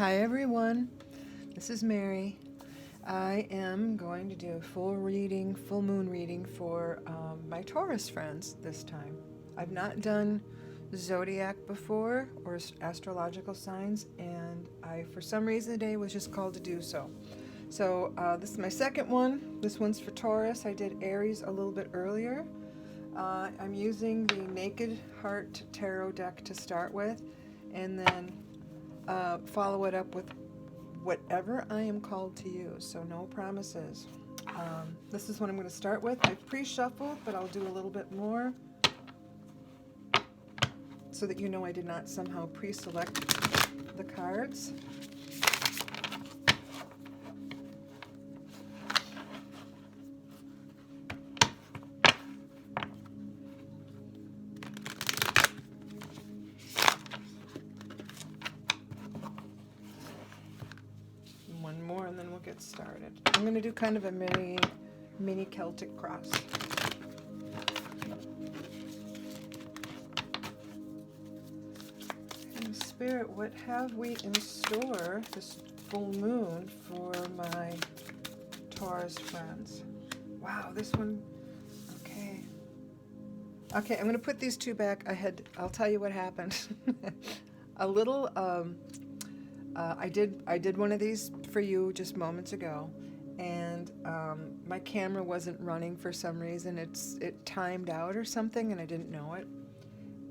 Hi everyone, this is Mary. I am going to do a full moon reading for my Taurus friends this time. I've not done zodiac before or astrological signs, and I, for some reason today, was just called to do so. So this is my second one. This one's for Taurus. I did Aries a little bit earlier. I'm using the Naked Heart Tarot deck to start with, and then follow it up with whatever I am called to use, so no promises. This is what I'm going to start with. I've pre-shuffled, but I'll do a little bit more so that you know I did not somehow pre-select the cards. One more and then we'll get started. I'm going to do kind of a mini Celtic cross. And Spirit, what have we in store this full moon for my Taurus friends? Wow, this one, okay. Okay, I'm going to put these two back ahead. I'll tell you what happened. A little, I did one of these for you just moments ago, and my camera wasn't running for some reason. It timed out or something, and I didn't know it.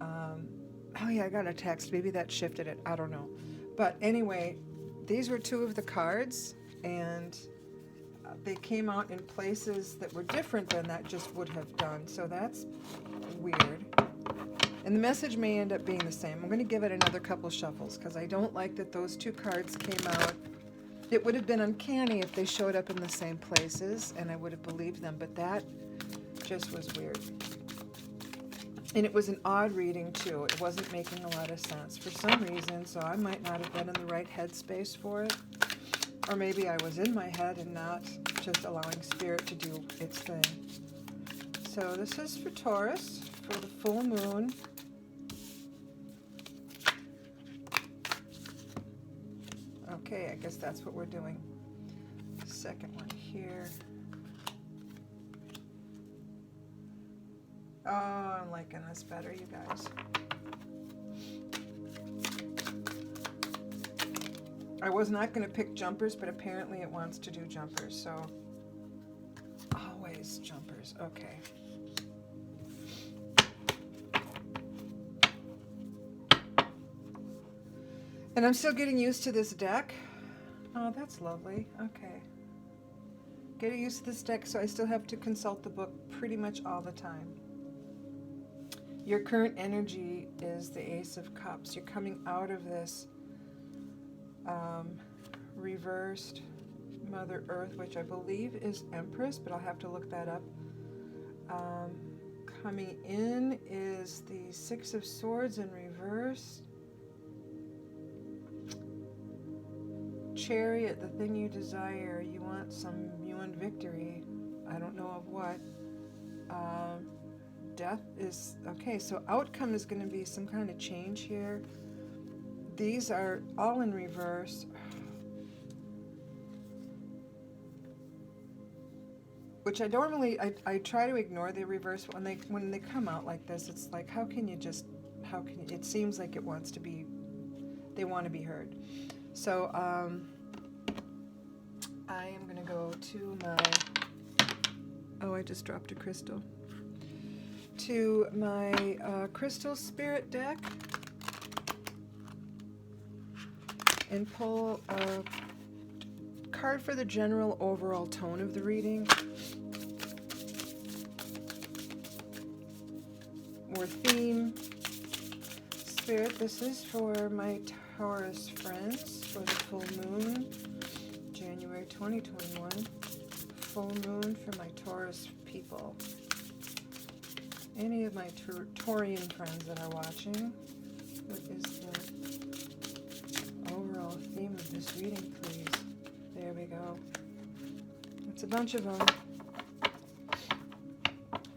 Oh yeah, I got a text. Maybe that shifted it. I don't know. But anyway, these were two of the cards, and they came out in places that were different than that just would have done. So that's weird. And the message may end up being the same. I'm going to give it another couple shuffles because I don't like that those two cards came out. It would have been uncanny if they showed up in the same places and I would have believed them, but that just was weird. And it was an odd reading too. It wasn't making a lot of sense for some reason, so I might not have been in the right headspace for it. Or maybe I was in my head and not just allowing Spirit to do its thing. So this is for Taurus, for the full moon. Okay, I guess that's what we're doing. Second one here. Oh, I'm liking this better, you guys. I was not going to pick jumpers, but apparently it wants to do jumpers, so always jumpers. Okay. And I'm still getting used to this deck. Oh, that's lovely. Okay. Getting used to this deck, so I still have to consult the book pretty much all the time. Your current energy is the Ace of Cups. You're coming out of this reversed Mother Earth, which I believe is Empress, but I'll have to look that up. Coming in is the Six of Swords in reverse. Chariot, the thing you desire. You want victory. I don't know of what. Death is, okay, so outcome is going to be some kind of change here. These are all in reverse. Which I normally, I try to ignore the reverse, but when they come out like this, it's like, it seems like it wants to be, they want to be heard. So, I am going to go to I just dropped a crystal. To my Crystal Spirit deck and pull a card for the general overall tone of the reading or theme. Spirit, this is for my Taurus friends for the full moon, January 2021. Full moon for my Taurus people. Any of my Taurian friends that are watching, what is the overall theme of this reading, please? There we go. It's a bunch of them.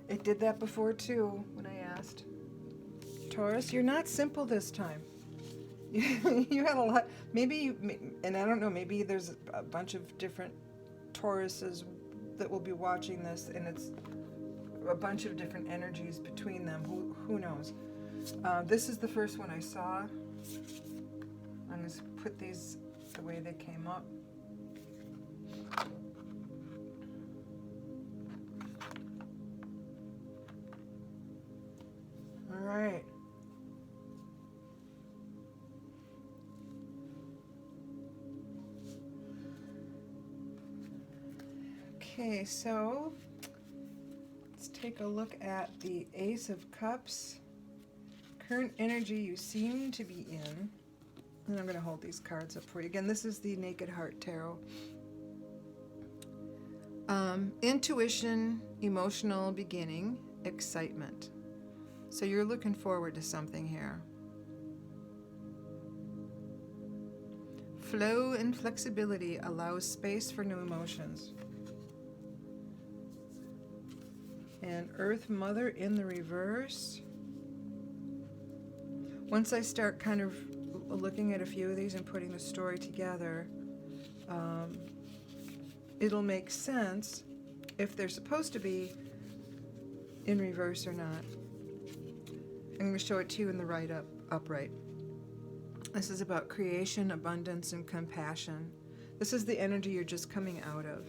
It did that before too when I asked. Taurus, you're not simple this time. You had a lot. Maybe, and I don't know, maybe there's a bunch of different Tauruses that will be watching this, and it's a bunch of different energies between them. Who knows? This is the first one I saw. I'm going to put these the way they came up. All right. Okay, so let's take a look at the Ace of Cups. Current energy you seem to be in. And I'm going to hold these cards up for you. Again, this is the Naked Heart Tarot. Intuition, emotional beginning, excitement. So you're looking forward to something here. Flow and flexibility allows space for new emotions. And Earth Mother in the reverse. Once I start kind of looking at a few of these and putting the story together, it'll make sense if they're supposed to be in reverse or not. I'm going to show it to you in the right upright. This is about creation, abundance, and compassion. This is the energy you're just coming out of.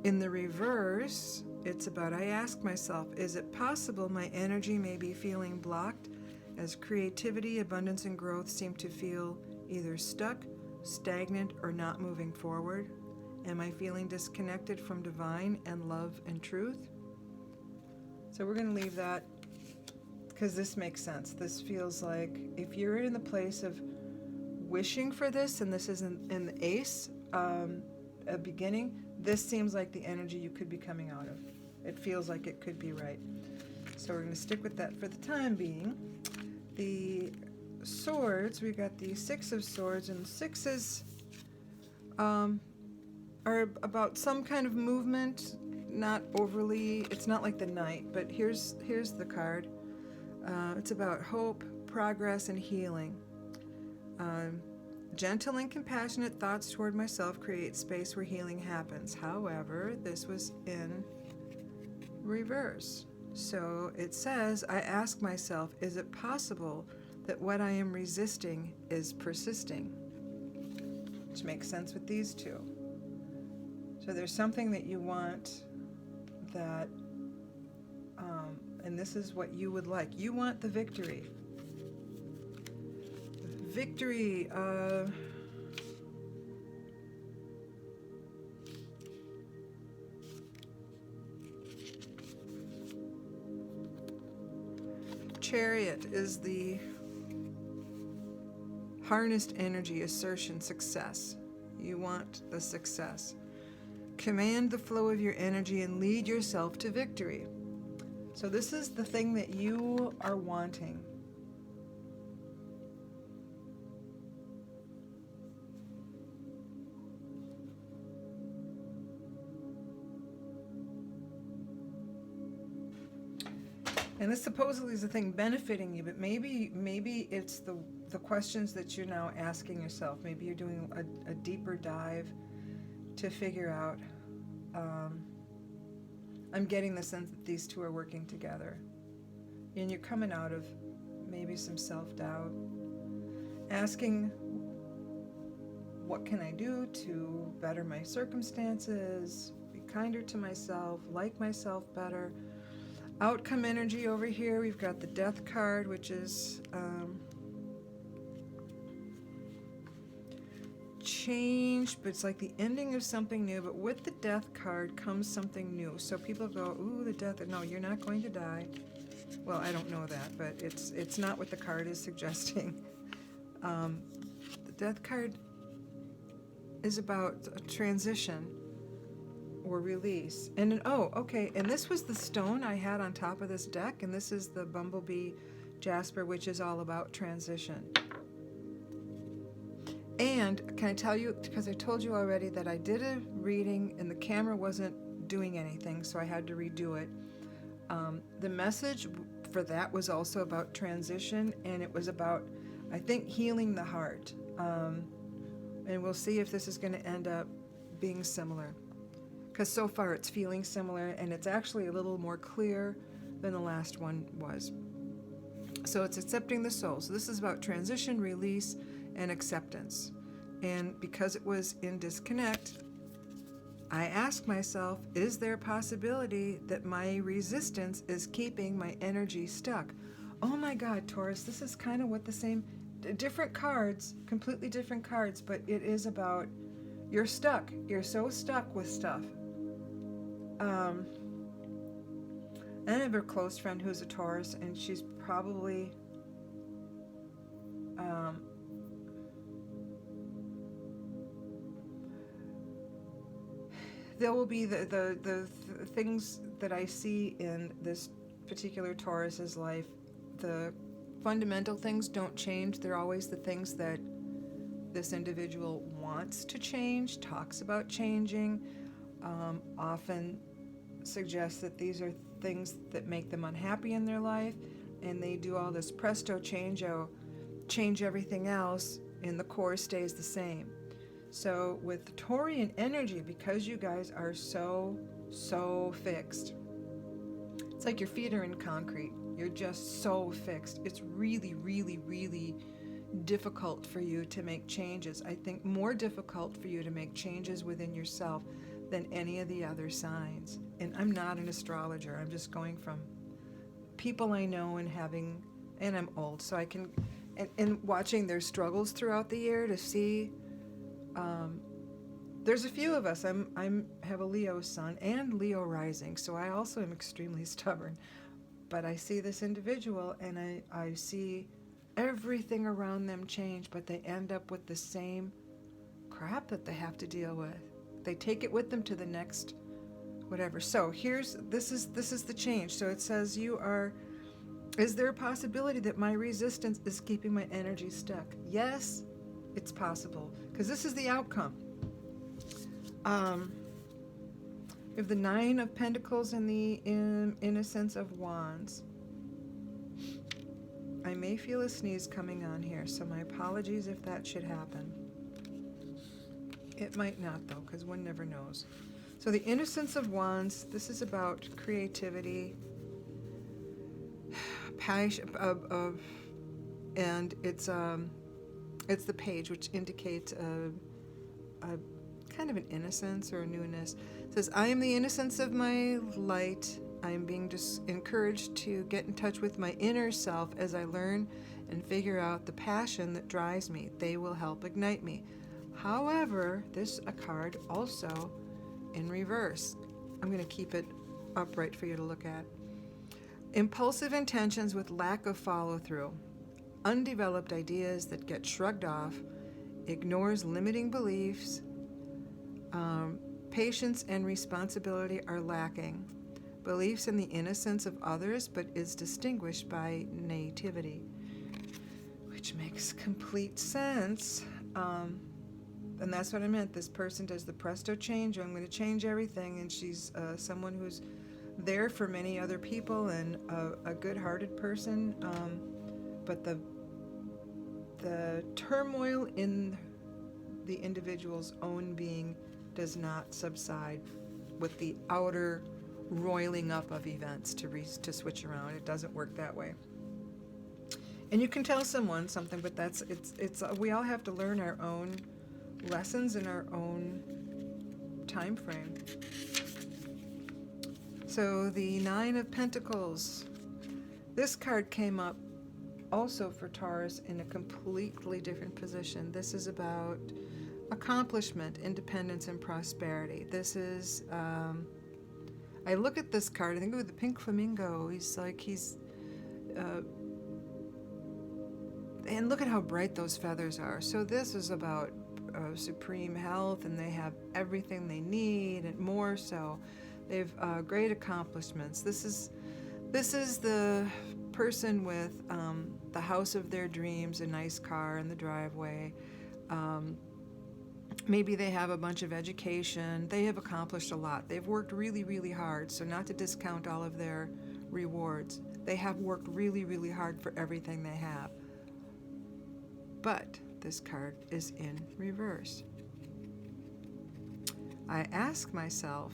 In the reverse, it's about, I ask myself, is it possible my energy may be feeling blocked as creativity, abundance, and growth seem to feel either stuck, stagnant, or not moving forward? Am I feeling disconnected from divine and love and truth? So we're going to leave that because this makes sense. This feels like if you're in the place of wishing for this, and this is in the Ace, a beginning, this seems like the energy you could be coming out of. It feels like it could be right. So we're going to stick with that for the time being. The swords, we've got the Six of Swords, and sixes are about some kind of movement, not overly, it's not like the Knight, but here's the card. It's about hope, progress, and healing. Gentle and compassionate thoughts toward myself create space where healing happens. However, this was in reverse. So it says, I ask myself, is it possible that what I am resisting is persisting? Which makes sense with these two. So there's something that you want that, and this is what you would like. You want the victory. Victory. Chariot is the harnessed energy, assertion, success. You want the success. Command the flow of your energy and lead yourself to victory. So this is the thing that you are wanting. And this supposedly is the thing benefiting you, but maybe it's the questions that you're now asking yourself. Maybe you're doing a deeper dive to figure out. I'm getting the sense that these two are working together. And you're coming out of maybe some self-doubt, asking, what can I do to better my circumstances, be kinder to myself, like myself better? Outcome energy over here, we've got the Death card, which is change, but it's like the ending of something new. But with the Death card comes something new. So people go, ooh, the death. No, you're not going to die. Well, I don't know that, but it's not what the card is suggesting. The Death card is about a transition or release. And oh, okay, and this was the stone I had on top of this deck, and this is the Bumblebee Jasper, which is all about transition. And can I tell you, because I told you already that I did a reading and the camera wasn't doing anything, so I had to redo it. The message for that was also about transition, and it was about, I think, healing the heart. And we'll see if this is going to end up being similar. Because so far it's feeling similar, and it's actually a little more clear than the last one was. So it's accepting the soul. So this is about transition, release, and acceptance. And because it was in disconnect, I ask myself, is there a possibility that my resistance is keeping my energy stuck? Oh my God, Taurus, this is kind of what the same, different cards, completely different cards, but it is about you're stuck. You're so stuck with stuff. I have a close friend who's a Taurus, and she's probably there will be the things that I see in this particular Taurus's life. The fundamental things don't change. They're always the things that this individual wants to change, talks about changing, often suggests that these are things that make them unhappy in their life, and they do all this presto change everything else, and the core stays the same. So with Taurian energy, because you guys are so fixed, it's like your feet are in concrete. You're just so fixed. It's really, really, really difficult for you to make changes. I think more difficult for you to make changes within yourself than any of the other signs. And I'm not an astrologer. I'm just going from people I know and I'm old, so I can, and watching their struggles throughout the year to see. There's a few of us. I have a Leo sun and Leo rising, so I also am extremely stubborn. But I see this individual, and I see everything around them change, but they end up with the same crap that they have to deal with. They take it with them to the next whatever. So this is the change. So it says is there a possibility that my resistance is keeping my energy stuck? Yes, it's possible, because this is the outcome. We have the Nine of Pentacles and the Innocence of Wands. I may feel a sneeze coming on here, so my apologies if that should happen. It might not, though, because one never knows. So the Innocence of Wands, this is about creativity, passion, and it's the page, which indicates a kind of an innocence or a newness. It says, I am the innocence of my light. I am being encouraged to get in touch with my inner self as I learn and figure out the passion that drives me. They will help ignite me. However, this a card also in reverse. I'm going to keep it upright for you to look at. Impulsive intentions with lack of follow-through. Undeveloped ideas that get shrugged off. Ignores limiting beliefs. Patience and responsibility are lacking. Beliefs in the innocence of others, but is distinguished by naivety, which makes complete sense. And that's what I meant. This person does the presto change. I'm going to change everything. And she's someone who's there for many other people and a good-hearted person. But the turmoil in the individual's own being does not subside with the outer roiling up of events to switch around. It doesn't work that way. And you can tell someone something, but it's we all have to learn our own lessons in our own time frame. So the Nine of Pentacles. This card came up also for Taurus in a completely different position. This is about accomplishment, independence, and prosperity. This is I look at this card, I think with the pink flamingo, and look at how bright those feathers are. So this is about supreme health, and they have everything they need and more. So they've great accomplishments. This is the person with the house of their dreams, a nice car in the driveway. Maybe they have a bunch of education. They have accomplished a lot. They've worked really, really hard, so not to discount all of their rewards. They have worked really, really hard for everything they have. But this card is in reverse. I ask myself,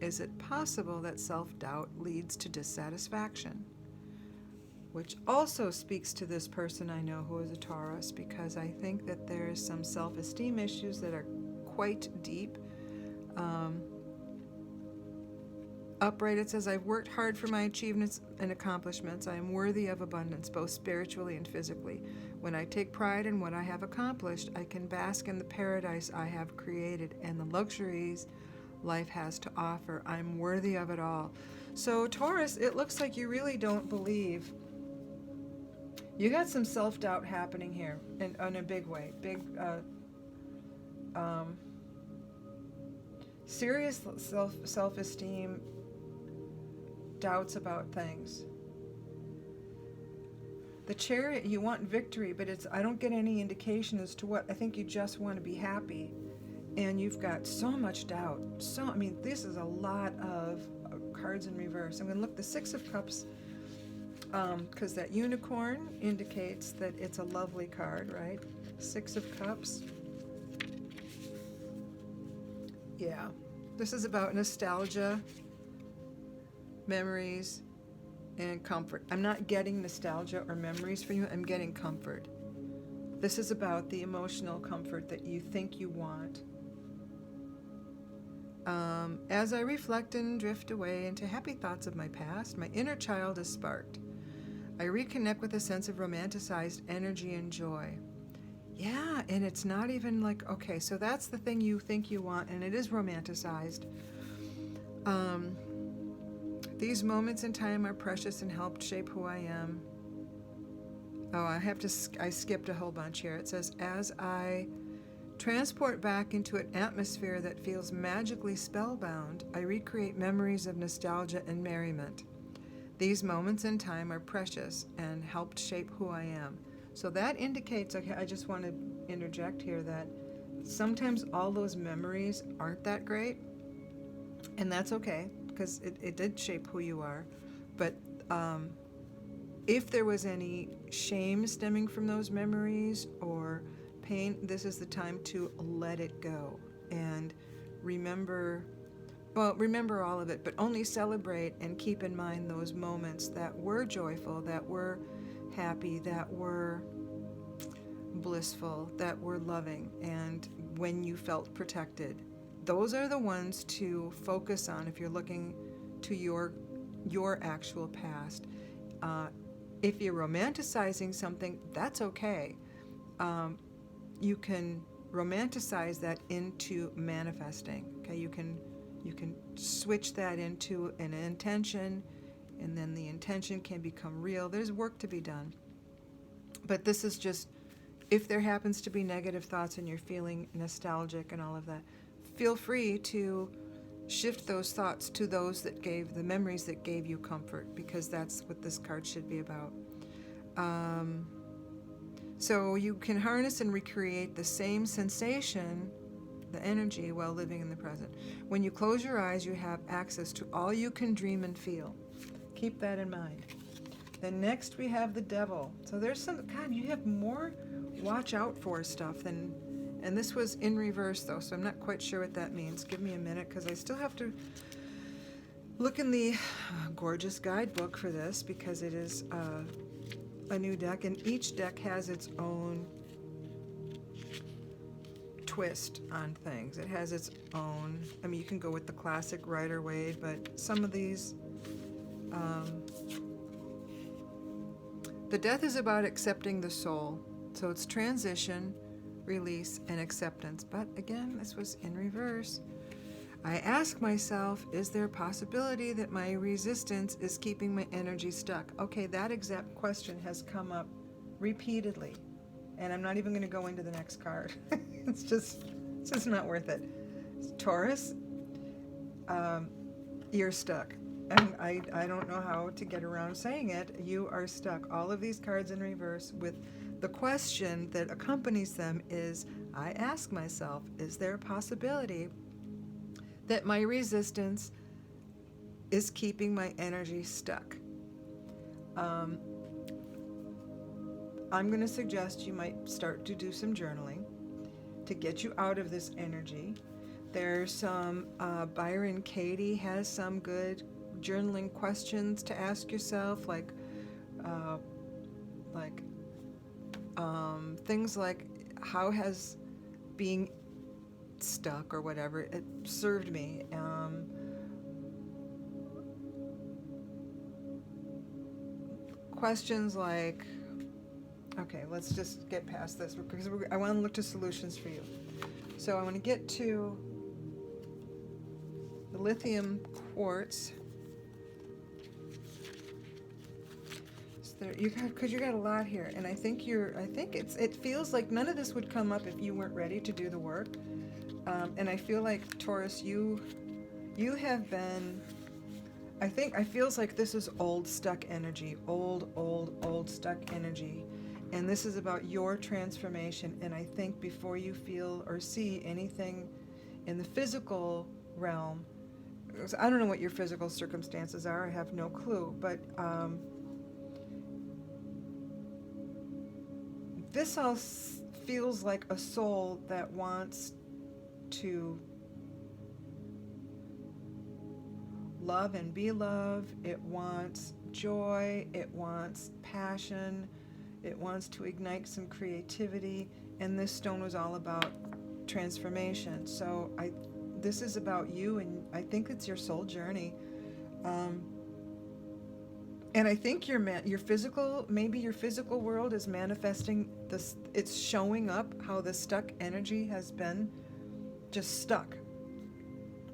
is it possible that self-doubt leads to dissatisfaction? Which also speaks to this person I know who is a Taurus, because I think that there's some self-esteem issues that are quite deep. Upright, it says, I've worked hard for my achievements and accomplishments. I am worthy of abundance, both spiritually and physically. When I take pride in what I have accomplished, I can bask in the paradise I have created and the luxuries life has to offer. I'm worthy of it all. So, Taurus, it looks like you really don't believe. You got some self-doubt happening here in a big way. Serious self-esteem, doubts about things. The Chariot, you want victory, but I don't get any indication as to what. I think you just want to be happy, and you've got so much doubt. This is a lot of cards in reverse. I'm going to look the Six of Cups, because that unicorn indicates that it's a lovely card, right? Six of Cups. Yeah, this is about nostalgia, memories, and comfort. I'm not getting nostalgia or memories for you. I'm getting comfort. This is about the emotional comfort that you think you want. As I reflect and drift away into happy thoughts of my past, my inner child is sparked. I reconnect with a sense of romanticized energy and joy. Yeah, and it's not even like, okay, so that's the thing you think you want, and it is romanticized. These moments in time are precious and helped shape who I am. Oh, I skipped a whole bunch here. It says, as I transport back into an atmosphere that feels magically spellbound, I recreate memories of nostalgia and merriment. These moments in time are precious and helped shape who I am. So that indicates, okay, I just want to interject here that sometimes all those memories aren't that great, and that's okay, because it did shape who you are. But if there was any shame stemming from those memories or pain, this is the time to let it go and remember all of it, but only celebrate and keep in mind those moments that were joyful, that were happy, that were blissful, that were loving, and when you felt protected. Those are the ones to focus on if you're looking to your actual past. If you're romanticizing something, that's okay. You can romanticize that into manifesting. Okay, you can switch that into an intention, and then the intention can become real. There's work to be done. But this is just, if there happens to be negative thoughts and you're feeling nostalgic and all of that, feel free to shift those thoughts to those that gave the memories that gave you comfort, because that's what this card should be about. So you can harness and recreate the same sensation, the energy, while living in the present. When you close your eyes, you have access to all you can dream and feel. Keep that in mind. Then next we have the Devil. So there's some, God, you have more watch out for stuff than, and this was in reverse though, so I'm not quite sure what that means. Give me a minute, because I still have to look in the gorgeous guidebook for this, because it is a new deck, and each deck has its own twist on things. It has its own, you can go with the classic Rider-Waite, but some of these, the Death is about accepting the soul. So it's transition, release, and acceptance. But again, this was in reverse. I ask myself, is there a possibility that my resistance is keeping my energy stuck? Okay, that exact question has come up repeatedly, and I'm not even going to go into the next card. It's just not worth it. Taurus, you're stuck. And I don't know how to get around saying it. You are stuck. All of these cards in reverse, with the question that accompanies them is, I ask myself, is there a possibility that my resistance is keeping my energy stuck? Um, I'm going to suggest you might start to do some journaling to get you out of this energy. There's some, Byron Katie has some good journaling questions to ask yourself, uh, like things like, how has being stuck or whatever it served me? Questions like, okay, let's just get past this because I want to look to solutions for you. So I want to get to the lithium quartz. Because you got a lot here, and I think it feels like none of this would come up if you weren't ready to do the work. And I feel like, Taurus, you have been. I feels like this is old stuck energy, old stuck energy, and this is about your transformation. And I think before you feel or see anything in the physical realm, I don't know what your physical circumstances are. I have no clue, but. This all feels like a soul that wants to love and be loved. It wants joy. It wants passion. It wants to ignite some creativity. And this stone was all about transformation. So this is about you, and I think it's your soul journey. And I think your physical world is manifesting this. It's showing up how the stuck energy has been just stuck.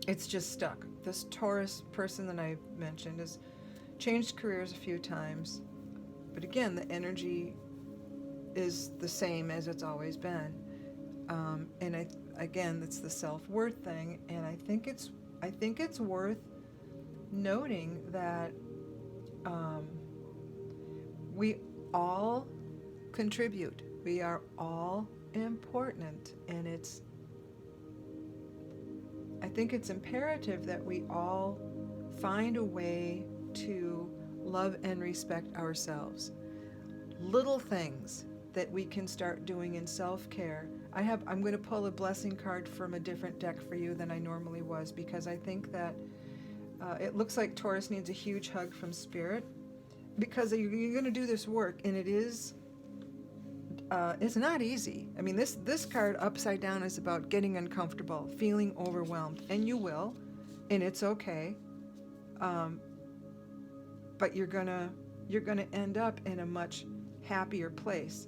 It's just stuck. This Taurus person that I mentioned has changed careers a few times, but again, the energy is the same as it's always been. And again, it's the self-worth thing, and I think it's worth noting that. We all contribute. We are all important, and I think it's imperative that we all find a way to love and respect ourselves. Little things that we can start doing in self-care. I'm going to pull a blessing card from a different deck for you than I normally was, because I think that it looks like Taurus needs a huge hug from Spirit, because you're going to do this work, and it's not easy. I mean, this card upside down is about getting uncomfortable, feeling overwhelmed, and you will, and it's okay. But you're gonna end up in a much happier place,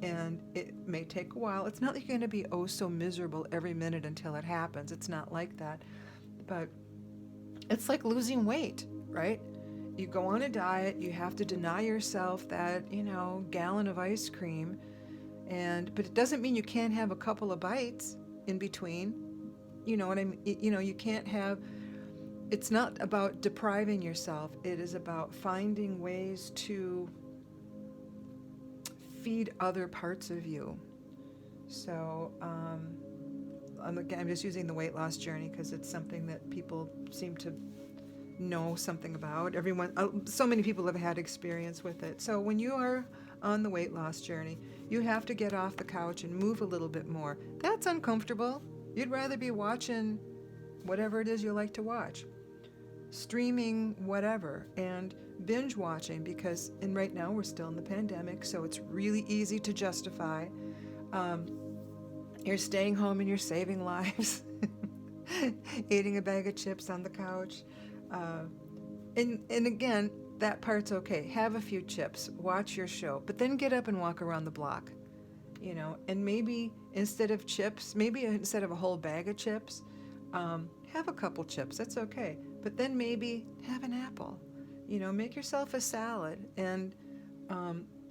and it may take a while. It's not like you're going to be oh so miserable every minute until it happens. It's not like that, but it's like losing weight, right? You go on a diet, you have to deny yourself that, gallon of ice cream, but it doesn't mean you can't have a couple of bites in between. You know what I mean? You can't have, it's not about depriving yourself. It is about finding ways to feed other parts of you. So, I'm just using the weight loss journey because it's something that people seem to know something about. So many people have had experience with it. So when you are on the weight loss journey, you have to get off the couch and move a little bit more. That's uncomfortable. You'd rather be watching whatever it is you like to watch, streaming whatever, and binge watching, and right now we're still in the pandemic, so it's really easy to justify. You're staying home and you're saving lives, eating a bag of chips on the couch. And again, that part's okay. Have a few chips, watch your show, but then get up and walk around the block, and maybe instead of a whole bag of chips, have a couple chips. That's okay. But then maybe have an apple, make yourself a salad, and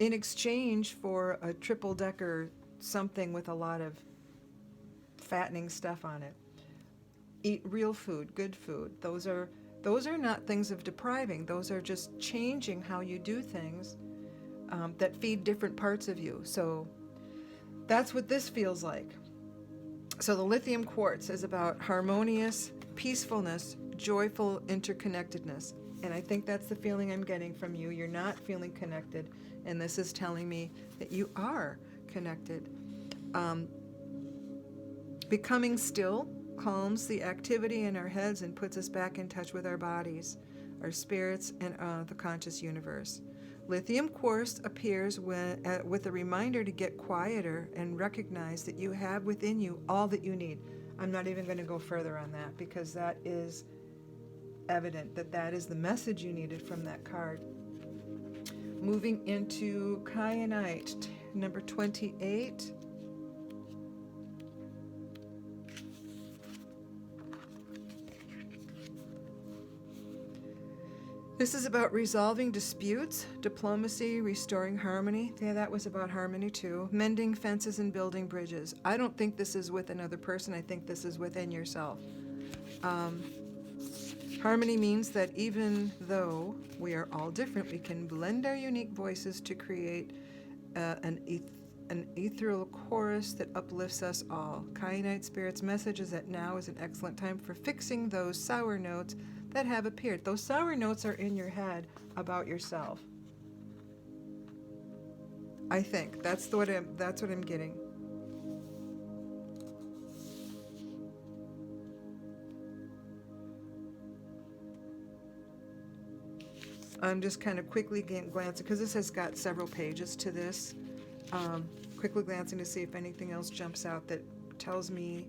in exchange for a triple-decker something with a lot of fattening stuff on it, eat real food, good food. Those are not things of depriving. Those are just changing how you do things that feed different parts of you. So that's what this feels like. So the lithium quartz is about harmonious peacefulness, joyful interconnectedness. And I think that's the feeling I'm getting from you. You're not feeling connected, and this is telling me that you are connected. Becoming still calms the activity in our heads and puts us back in touch with our bodies, our spirits, and the conscious universe. Lithium quartz appears with a reminder to get quieter and recognize that you have within you all that you need. I'm not even going to go further on that because that is evident that that is the message you needed from that card. Moving into kyanite, number 28. This is about resolving disputes, diplomacy, restoring harmony. Yeah, that was about harmony too. Mending fences and building bridges. I don't think this is with another person. I think this is within yourself. Harmony means that even though we are all different, we can blend our unique voices to create an ethereal chorus that uplifts us all. Kyanite Spirit's message is that now is an excellent time for fixing those sour notes that have appeared. Those sour notes are in your head about yourself. I think that's what I'm getting. I'm just kind of quickly glancing, because this has got several pages to this, quickly glancing to see if anything else jumps out that tells me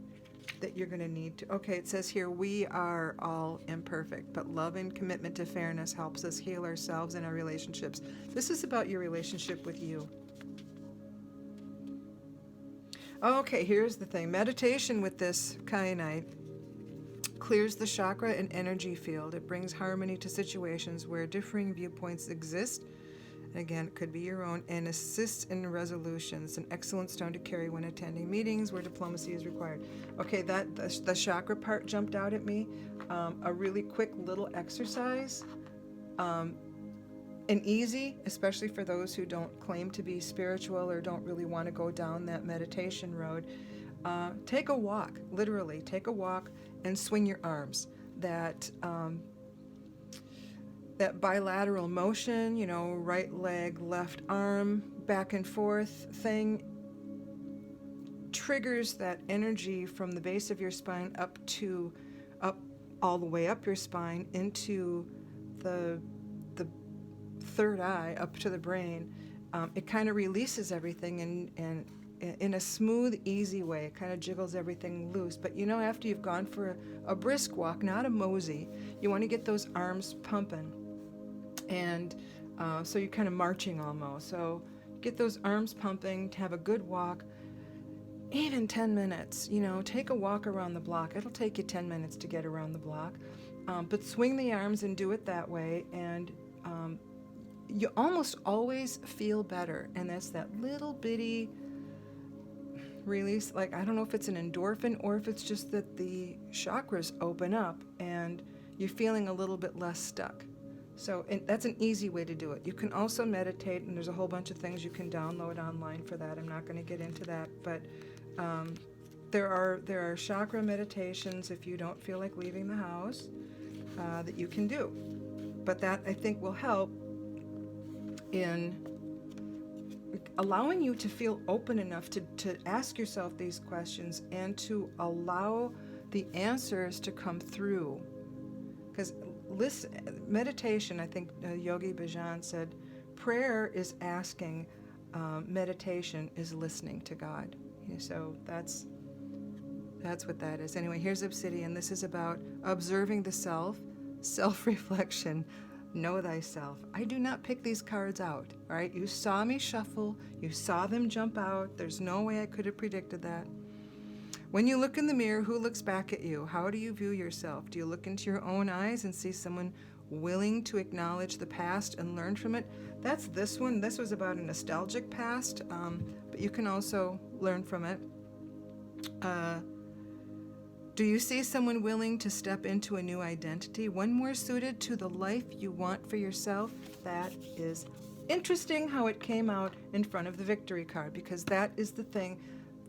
that you're going to need to. Okay, it says here, we are all imperfect, but love and commitment to fairness helps us heal ourselves and our relationships. This is about your relationship with you. Okay, here's the thing. Meditation with this kyanite clears the chakra and energy field. It brings harmony to situations where differing viewpoints exist. Again, it could be your own, and assists in resolution. It's an excellent stone to carry when attending meetings where diplomacy is required. Okay, the chakra part jumped out at me. A really quick little exercise, and easy, especially for those who don't claim to be spiritual or don't really want to go down that meditation road. Take a walk, literally, take a walk and swing your arms. That bilateral motion, right leg, left arm, back and forth thing, triggers that energy from the base of your spine up all the way up your spine into the third eye, up to the brain. It kind of releases everything and in a smooth, easy way. It kind of jiggles everything loose. But after you've gone for a brisk walk, not a mosey, you want to get those arms pumping. And so you're kind of marching almost. So get those arms pumping, to have a good walk, even 10 minutes. Take a walk around the block. It'll take you 10 minutes to get around the block. But swing the arms and do it that way. And you almost always feel better. And that's that little bitty release. Like, I don't know if it's an endorphin or if it's just that the chakras open up and you're feeling a little bit less stuck. So that's an easy way to do it. You can also meditate, and there's a whole bunch of things you can download online for that. I'm not going to get into that, but there are chakra meditations if you don't feel like leaving the house that you can do. But that, I think, will help in allowing you to feel open enough to ask yourself these questions and to allow the answers to come through. Because meditation, I think Yogi Bhajan said, prayer is asking, meditation is listening to God. So that's what that is. Anyway, here's Obsidian. This is about observing the self-reflection. Know thyself. I do not pick these cards out, all right? You saw me shuffle. You saw them jump out. There's no way I could have predicted that. When you look in the mirror, who looks back at you? How do you view yourself? Do you look into your own eyes and see someone willing to acknowledge the past and learn from it? That's this one. This was about a nostalgic past, but you can also learn from it. Do you see someone willing to step into a new identity, one more suited to the life you want for yourself? That is interesting how it came out in front of the victory card, because that is the thing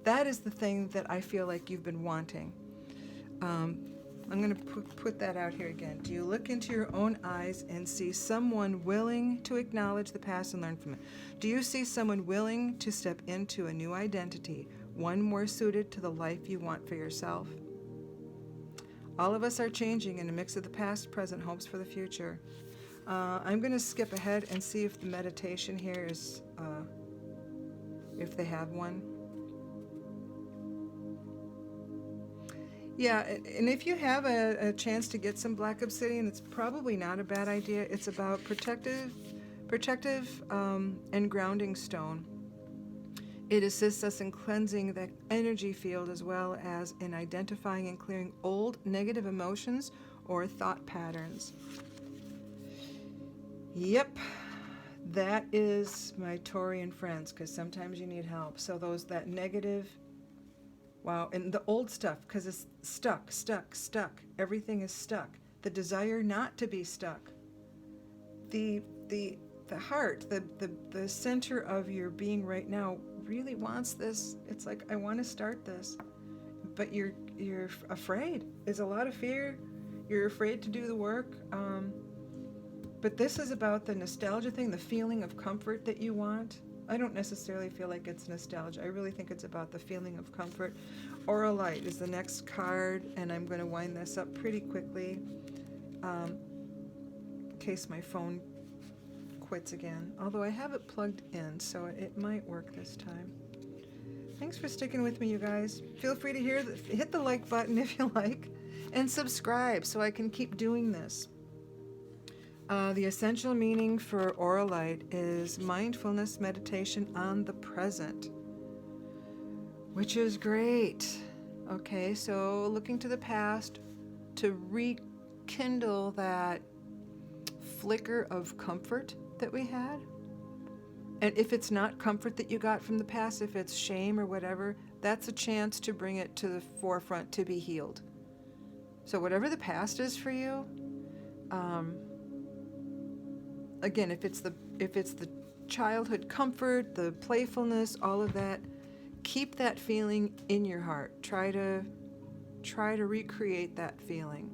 that I feel like you've been wanting. I'm going to put that out here again. Do you look into your own eyes and see someone willing to acknowledge the past and learn from it? Do you see someone willing to step into a new identity, one more suited to the life you want for yourself? All of us are changing in a mix of the past, present, hopes for the future. I'm going to skip ahead and see if the meditation here is, if they have one. Yeah, and if you have a chance to get some black obsidian, it's probably not a bad idea. It's about protective and grounding stone. It assists us in cleansing the energy field as well as in identifying and clearing old negative emotions or thought patterns. Yep, that is my Taurian friends, because sometimes you need help. So that negative, wow, and the old stuff, because it's stuck. Everything is stuck. The desire not to be stuck. The heart, the center of your being right now really wants this. It's like, I want to start this, but you're afraid. There's a lot of fear. You're afraid to do the work. But this is about the nostalgia thing, the feeling of comfort that you want. I don't necessarily feel like it's nostalgia. I really think it's about the feeling of comfort. Aura Light is the next card, and I'm going to wind this up pretty quickly in case my phone quits again. Although I have it plugged in, so it might work this time. Thanks for sticking with me, you guys. Feel free to hit the like button if you like, and subscribe so I can keep doing this. The essential meaning for Aura Light is mindfulness meditation on the present, which is great. Okay, so looking to the past to rekindle that flicker of comfort that we had. And if it's not comfort that you got from the past, if it's shame or whatever, that's a chance to bring it to the forefront to be healed. So whatever the past is for you, again, if it's the childhood comfort, the playfulness, all of that, keep that feeling in your heart. Try to recreate that feeling.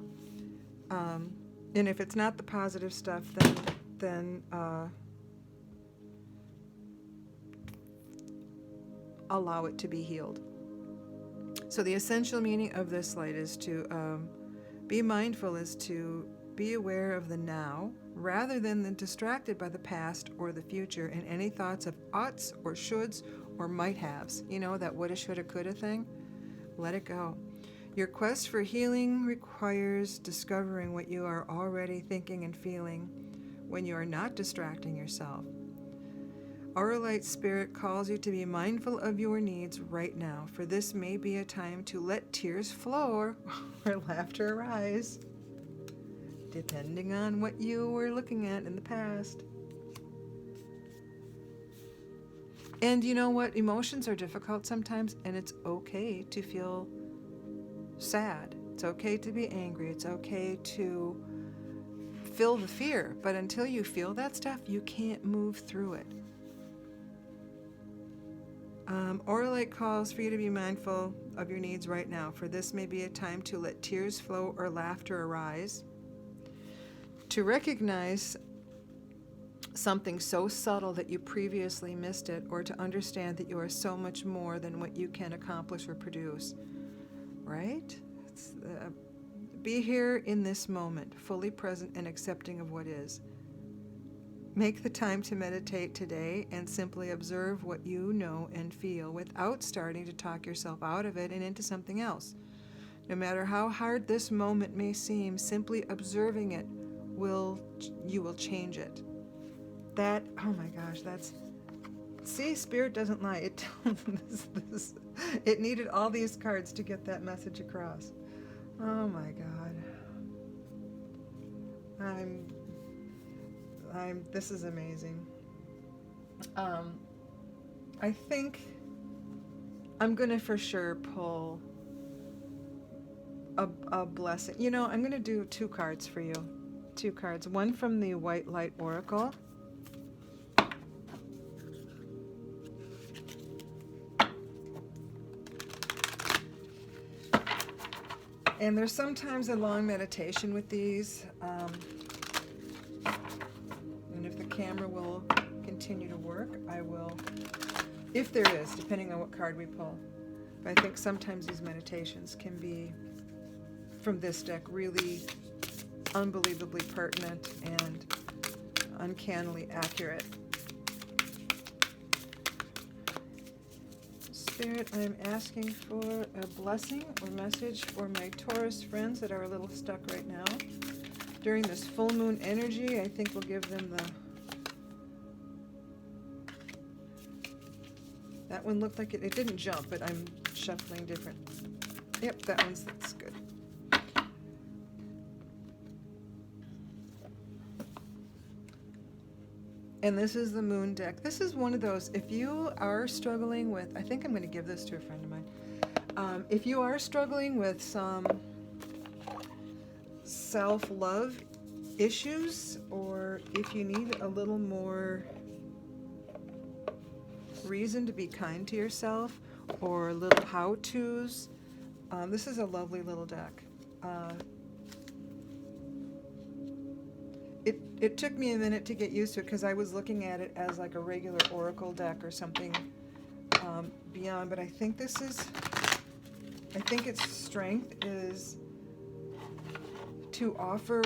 And if it's not the positive stuff, then allow it to be healed. So the essential meaning of this light is to be mindful, is to be aware of the now, rather than distracted by the past or the future and any thoughts of oughts or shoulds or might-haves. You know, that woulda, shoulda, coulda thing? Let it go. Your quest for healing requires discovering what you are already thinking and feeling when you are not distracting yourself. Aura Light Spirit calls you to be mindful of your needs right now, for this may be a time to let tears flow or laughter arise, depending on what you were looking at in the past. And you know what? Emotions are difficult sometimes, and it's okay to feel sad. It's okay to be angry. It's okay to feel the fear. But until you feel that stuff, you can't move through it. Aura Light calls for you to be mindful of your needs right now, for this may be a time to let tears flow or laughter arise, to recognize something so subtle that you previously missed it, or to understand that you are so much more than what you can accomplish or produce. Right? Be here in this moment, fully present and accepting of what is. Make the time to meditate today and simply observe what you know and feel without starting to talk yourself out of it and into something else. No matter how hard this moment may seem, simply observing it you will change it. That, oh my gosh, see, Spirit doesn't lie. It needed all these cards to get that message across. Oh my God. This is amazing. I think I'm gonna for sure pull a blessing. You know, I'm gonna do 2 cards for you. 2 cards. One from the White Light Oracle. And there's sometimes a long meditation with these. And if the camera will continue to work, I will, if there is, depending on what card we pull. But I think sometimes these meditations can be, from this deck, really unbelievably pertinent and uncannily accurate. Spirit, I'm asking for a blessing or message for my Taurus friends that are a little stuck right now. During this full moon energy, I think we'll give them the... That one looked like it didn't jump, but I'm shuffling different. Yep, that's good. And this is the moon deck. This is one of those, if you are struggling with, I think I'm going to give this to a friend of mine. If you are struggling with some self-love issues, or if you need a little more reason to be kind to yourself, or little how-tos, this is a lovely little deck. It took me a minute to get used to it because I was looking at it as like a regular oracle deck or something beyond, but I think its strength is to offer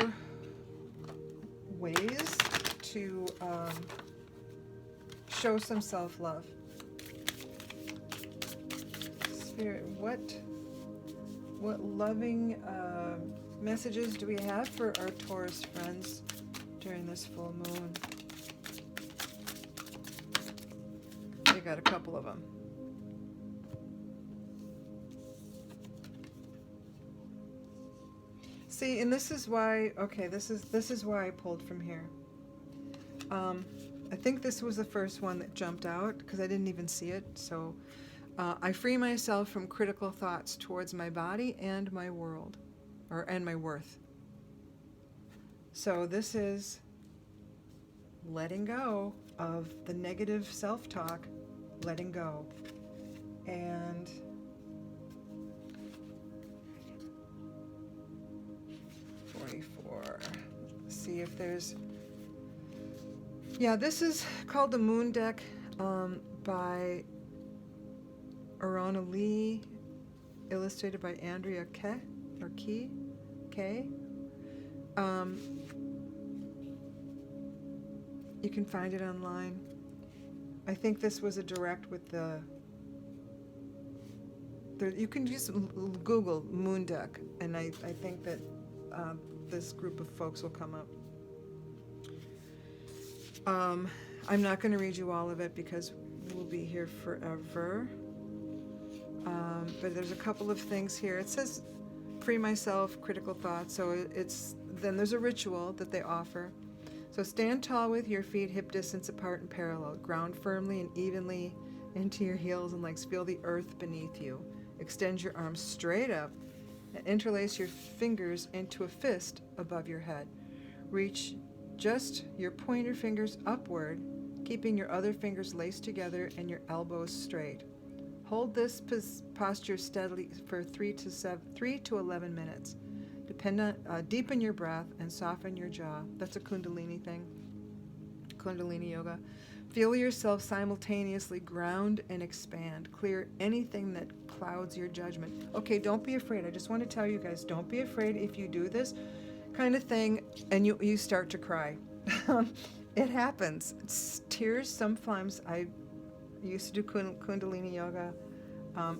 ways to show some self-love. Spirit, what loving messages do we have for our Taurus friends during this full moon? We got a couple of them. See, and this is why, okay, this is why I pulled from here. I think this was the first one that jumped out because I didn't even see it. So I free myself from critical thoughts towards my body and my world, and my worth. So this is letting go of the negative self-talk, letting go. And see if there's, yeah, this is called the Moon Deck by Arana Lee, illustrated by Andrea Kay. You can find it online. I think this was a direct with you can just Google Moon Deck, and I think that this group of folks will come up. I'm not going to read you all of it because we'll be here forever. But there's a couple of things here. It says, free myself, critical thoughts. So then there's a ritual that they offer. So stand tall with your feet hip distance apart and parallel. Ground firmly and evenly into your heels and legs. Feel the earth beneath you. Extend your arms straight up and interlace your fingers into a fist above your head. Reach just your pointer fingers upward, keeping your other fingers laced together and your elbows straight. Hold this posture steadily for 3 to 11 minutes. Deepen your breath and soften your jaw. That's a Kundalini thing, Kundalini yoga. Feel yourself simultaneously ground and expand. Clear anything that clouds your judgment. Okay, don't be afraid. I just want to tell you guys, don't be afraid if you do this kind of thing and you start to cry. It happens. It's tears sometimes. I used to do Kundalini yoga.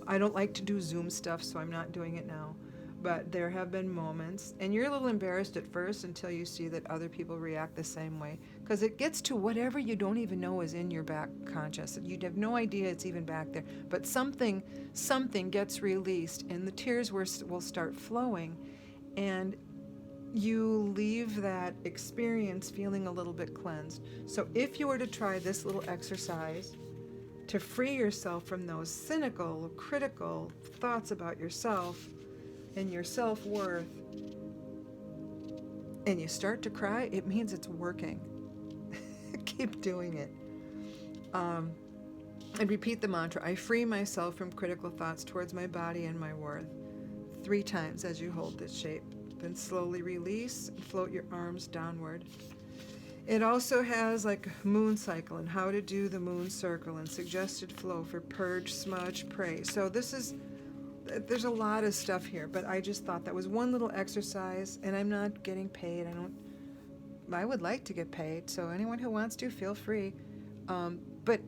I don't like to do Zoom stuff, so I'm not doing it now. But there have been moments, and you're a little embarrassed at first until you see that other people react the same way, because it gets to whatever you don't even know is in your back conscious. You'd have no idea it's even back there, but something gets released, and the tears will start flowing, and you leave that experience feeling a little bit cleansed. So if you were to try this little exercise to free yourself from those cynical, critical thoughts about yourself and your self-worth, and you start to cry, it means it's working. Keep doing it. And repeat the mantra, I free myself from critical thoughts towards my body and my worth. 3 times as you hold this shape. Then slowly release and float your arms downward. It also has like a moon cycle and how to do the moon circle and suggested flow for purge, smudge, pray. So there's a lot of stuff here, but I just thought that was one little exercise, and I'm not getting paid. I would like to get paid, so anyone who wants to, feel free. But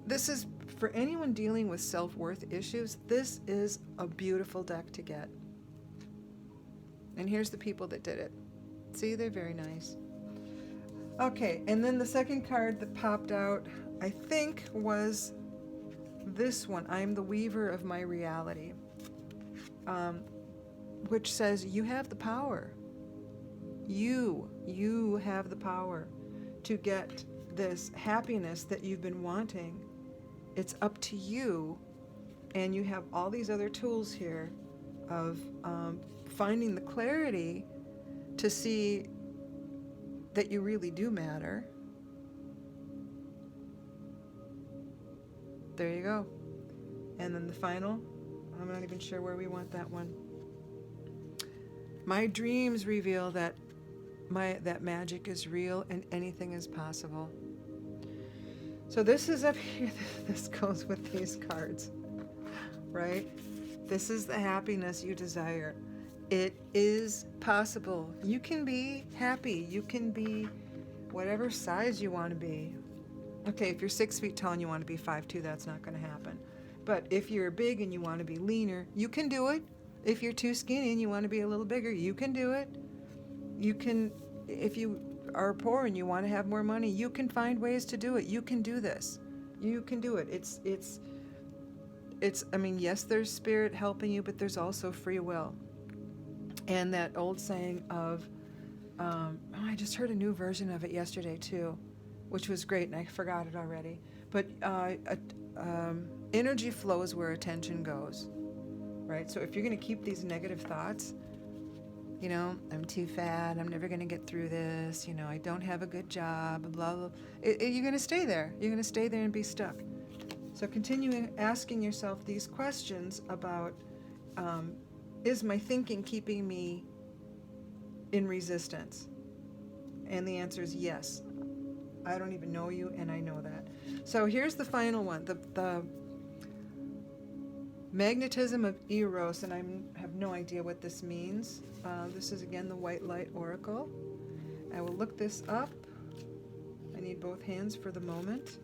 this is, for anyone dealing with self-worth issues, this is a beautiful deck to get. And here's the people that did it. See, they're very nice. Okay, and then the second card that popped out, I think, was this one. I am the weaver of my reality, which says you have the power. You have the power to get this happiness that you've been wanting. It's up to you, and you have all these other tools here of finding the clarity to see that you really do matter. There you go. And then the final, I'm not even sure where we want that one. My dreams reveal that that magic is real and anything is possible. So this is up here. This goes with these cards, right? This is the happiness you desire. It is possible. You can be happy. You can be whatever size you want to be. Okay, if you're 6 feet tall and you want to be 5'2", that's not going to happen. But if you're big and you want to be leaner, you can do it. If you're too skinny and you want to be a little bigger, you can do it. You can, if you are poor and you want to have more money, you can find ways to do it. You can do this. You can do it. It's I mean, yes, there's spirit helping you, but there's also free will. And that old saying of, I just heard a new version of it yesterday too, which was great, and I forgot it already. But energy flows where attention goes, right? So if you're going to keep these negative thoughts, you know, I'm too fat, I'm never going to get through this, you know, I don't have a good job, blah, blah, blah. You're going to stay there. You're going to stay there and be stuck. So continue asking yourself these questions about, is my thinking keeping me in resistance? And the answer is yes. I don't even know you, and I know that. So here's the final one, the magnetism of Eros, and I have no idea what this means. This is, again, the White Light Oracle. I will look this up. I need both hands for the moment.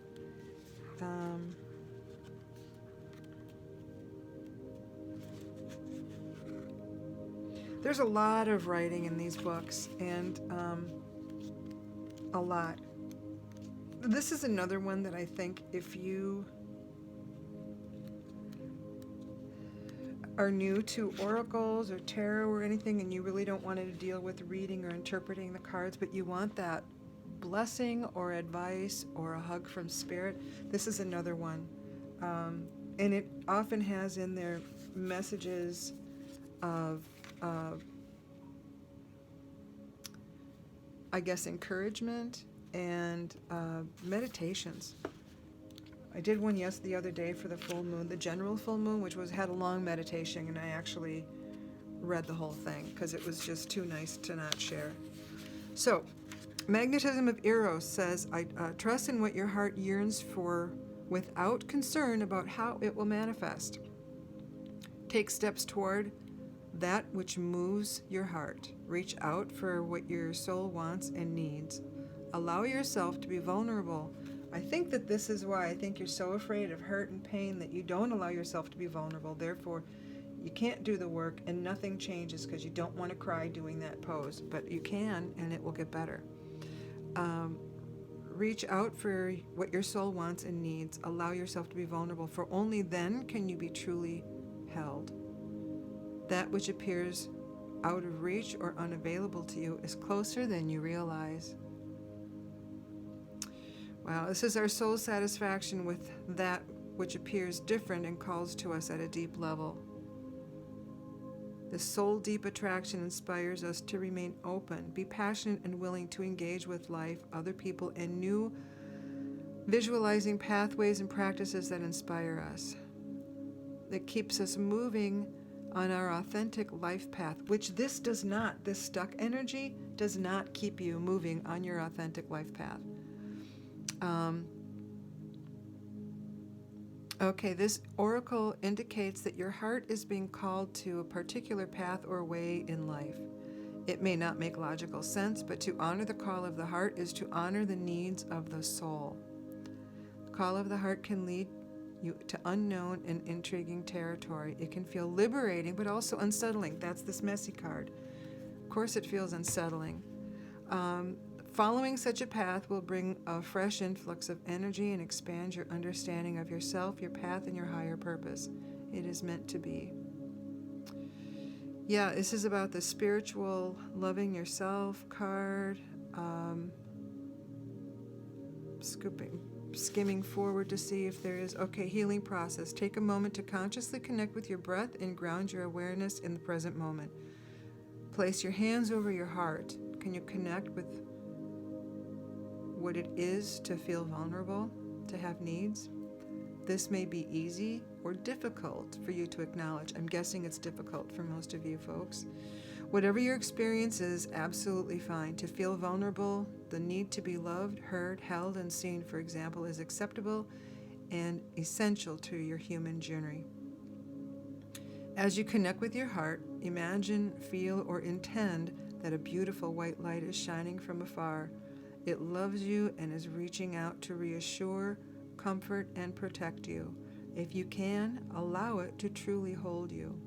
There's a lot of writing in these books, and a lot. This is another one that I think if you are new to oracles or tarot or anything and you really don't want to deal with reading or interpreting the cards, but you want that blessing or advice or a hug from spirit, this is another one. And it often has in there messages of I guess encouragement and meditations. I did one the other day for the full moon, the general full moon, which had a long meditation, and I actually read the whole thing because it was just too nice to not share. So, magnetism of Eros says, I trust in what your heart yearns for without concern about how it will manifest. Take steps toward that which moves your heart. Reach out for what your soul wants and needs. Allow yourself to be vulnerable. I think that this is why I think you're so afraid of hurt and pain that you don't allow yourself to be vulnerable. Therefore, you can't do the work and nothing changes because you don't want to cry doing that pose. But you can, and it will get better. Reach out for what your soul wants and needs. Allow yourself to be vulnerable, for only then can you be truly held. That which appears out of reach or unavailable to you is closer than you realize. Wow, this is our soul satisfaction with that which appears different and calls to us at a deep level. This soul deep attraction inspires us to remain open, be passionate and willing to engage with life, other people, and new visualizing pathways and practices that inspire us. That keeps us moving on our authentic life path, which this does not, this stuck energy does not keep you moving on your authentic life path. Okay, this oracle indicates that your heart is being called to a particular path or way in life. It may not make logical sense, but to honor the call of the heart is to honor the needs of the soul. The call of the heart can lead you to unknown and intriguing territory. It can feel liberating, but also unsettling. That's this messy card. Of course, it feels unsettling. Following such a path will bring a fresh influx of energy and expand your understanding of yourself, your path, and your higher purpose. It is meant to be. Yeah, this is about the spiritual loving yourself card. Skimming forward to see if there is, okay, healing process. Take a moment to consciously connect with your breath and ground your awareness in the present moment. Place your hands over your heart. Can you connect with what it is to feel vulnerable, to have needs? This may be easy or difficult for you to acknowledge. I'm guessing it's difficult for most of you folks. Whatever your experience is, absolutely fine. To feel vulnerable, the need to be loved, heard, held, and seen, for example, is acceptable and essential to your human journey. As you connect with your heart, imagine, feel, or intend that a beautiful white light is shining from afar. It loves you and is reaching out to reassure, comfort, and protect you. If you can, allow it to truly hold you.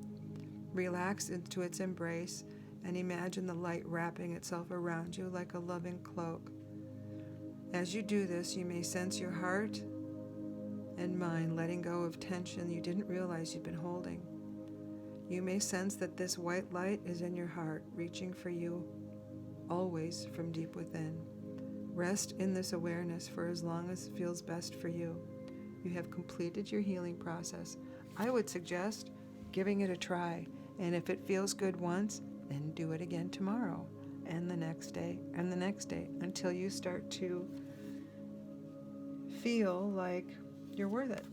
Relax into its embrace and imagine the light wrapping itself around you like a loving cloak. As you do this, you may sense your heart and mind letting go of tension you didn't realize you'd been holding. You may sense that this white light is in your heart, reaching for you always from deep within. Rest in this awareness for as long as it feels best for you. You have completed your healing process. I would suggest giving it a try, and if it feels good once, then do it again tomorrow, and the next day, and the next day, until you start to feel like you're worth it.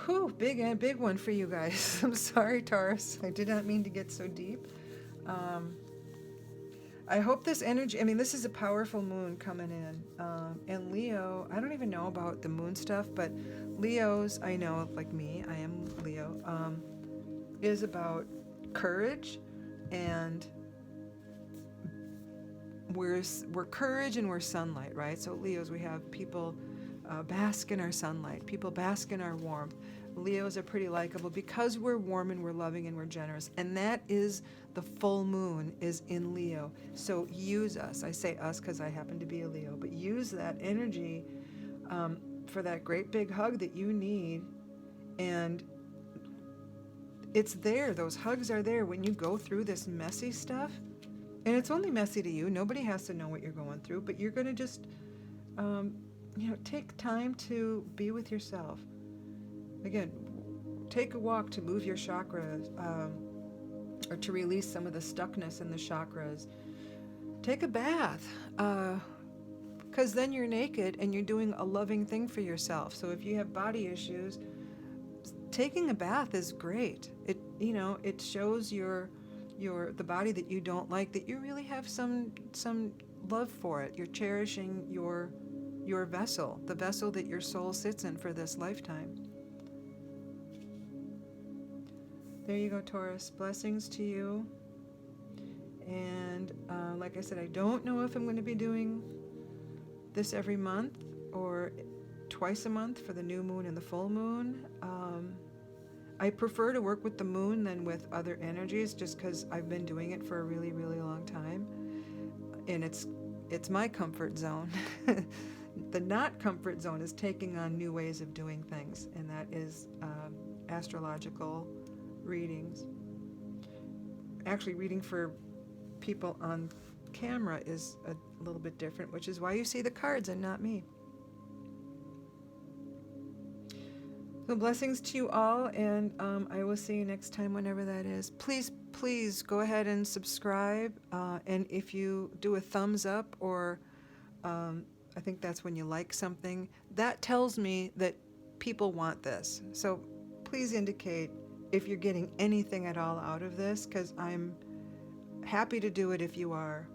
Whew, big one for you guys. I'm sorry, Taurus. I did not mean to get so deep. I hope this energy, this is a powerful moon coming in. And Leo, I don't even know about the moon stuff, but Leo's, I know, like me, I am Leo, is about courage, and we're courage and we're sunlight, right? So Leos, we have people bask in our sunlight, people bask in our warmth. Leos are pretty likable because we're warm and we're loving and we're generous, and that is the full moon is in Leo. So use us. I say us because I happen to be a Leo, but use that energy for that great big hug that you need. And it's there. Those hugs are there when you go through this messy stuff. And it's only messy to you. Nobody has to know what you're going through, but you're going to just, take time to be with yourself. Again, take a walk to move your chakras, or to release some of the stuckness in the chakras. Take a bath, because then you're naked and you're doing a loving thing for yourself. So if you have body issues, taking a bath is great. It shows the body that you don't like, that you really have some love for it. You're cherishing your vessel, the vessel that your soul sits in for this lifetime. There you go, Taurus. Blessings to you. And like I said, I don't know if I'm going to be doing this every month or twice a month for the new moon and the full moon. I prefer to work with the moon than with other energies, just because I've been doing it for a really, really long time. And it's my comfort zone. The not comfort zone is taking on new ways of doing things, and that is astrological readings. Actually, reading for people on camera is a little bit different, which is why you see the cards and not me. So blessings to you all, and I will see you next time, whenever that is. Please go ahead and subscribe, and if you do a thumbs up, or I think that's when you like something, that tells me that people want this. So please indicate if you're getting anything at all out of this, because I'm happy to do it if you are.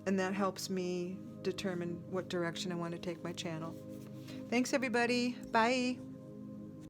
And that helps me determine what direction I want to take my channel. Thanks, everybody. Bye.